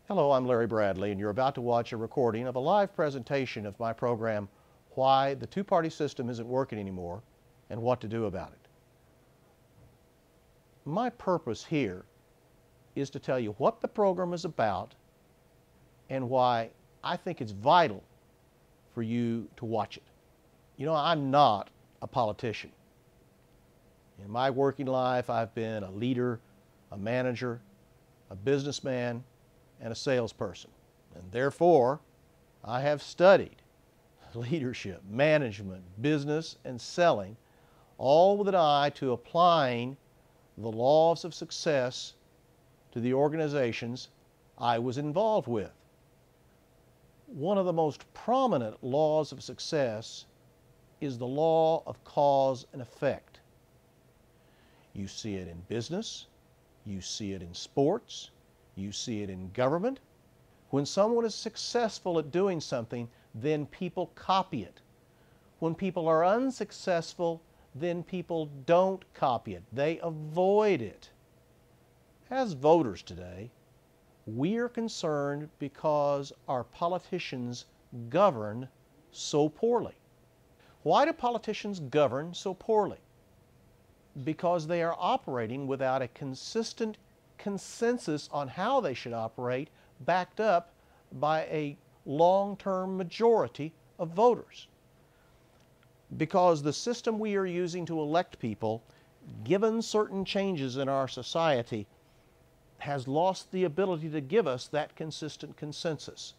Hello, I'm Larry Bradley, and you're about to watch a recording of a live presentation of my program, Why the Two-Party System Isn't Working Anymore and What to Do About It. My purpose here is to tell you what the program is about and why I think it's vital for you to watch it. You know, I'm not a politician. In my working life, I've been a leader, a manager, a businessman, and a salesperson. And therefore, I have studied leadership, management, business, and selling, all with an eye to applying the laws of success to the organizations I was involved with. One of the most prominent laws of success is the law of cause and effect. You see it in business, you see it in sports, you see it in government. When someone is successful at doing something, then people copy it. When people are unsuccessful, then people don't copy it. They avoid it. As voters today, we are concerned because our politicians govern so poorly. Why do politicians govern so poorly? Because they are operating without a consistent consensus on how they should operate, backed up by a long-term majority of voters. Because the system we are using to elect people, given certain changes in our society, has lost the ability to give us that consistent consensus.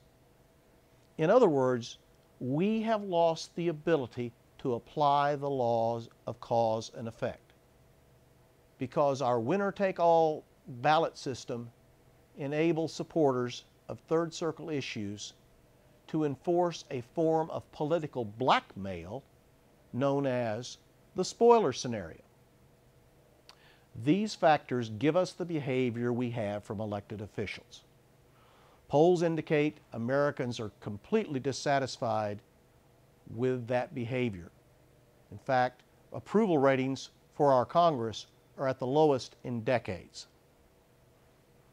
In other words, we have lost the ability to apply the laws of cause and effect. Because our winner-take-all ballot system enables supporters of third circle issues to enforce a form of political blackmail known as the spoiler scenario. These factors give us the behavior we have from elected officials. Polls indicate Americans are completely dissatisfied with that behavior. In fact, approval ratings for our Congress are at the lowest in decades.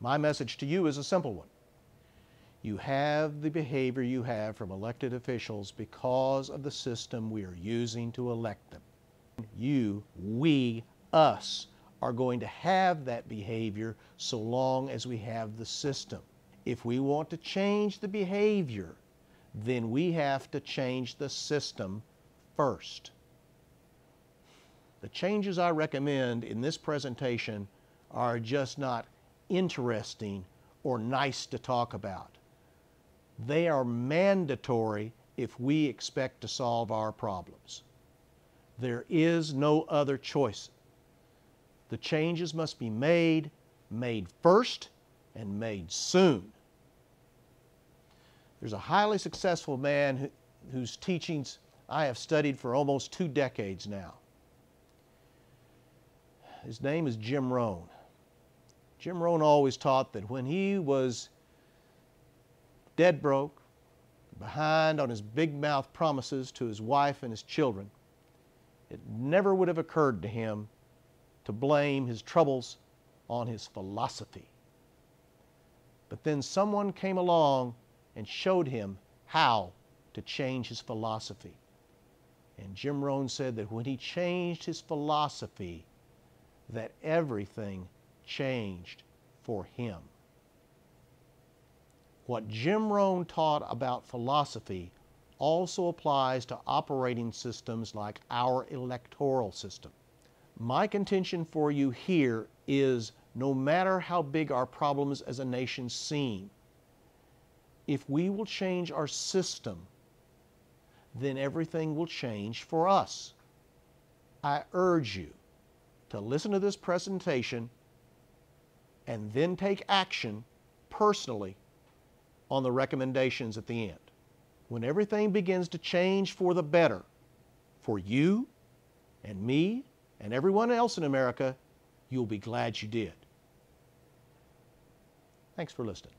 My message to you is a simple one. You have the behavior you have from elected officials because of the system we are using to elect them. You, we, us, are going to have that behavior so long as we have the system. If we want to change the behavior, then we have to change the system first. The changes I recommend in this presentation are just not interesting or nice to talk about. They are mandatory if we expect to solve our problems. There is no other choice. The changes must be made first, and made soon. There's a highly successful man whose teachings I have studied for almost 2 decades now. His name is Jim Rohn. Jim Rohn always taught that when he was dead broke, behind on his big mouth promises to his wife and his children, it never would have occurred to him to blame his troubles on his philosophy. But then someone came along and showed him how to change his philosophy. And Jim Rohn said that when he changed his philosophy, that everything changed for him. What Jim Rohn taught about philosophy also applies to operating systems like our electoral system. My contention for you here is no matter how big our problems as a nation seem, if we will change our system, then everything will change for us. I urge you to listen to this presentation and then take action personally on the recommendations at the end. When everything begins to change for the better, for you and me and everyone else in America, you'll be glad you did. Thanks for listening.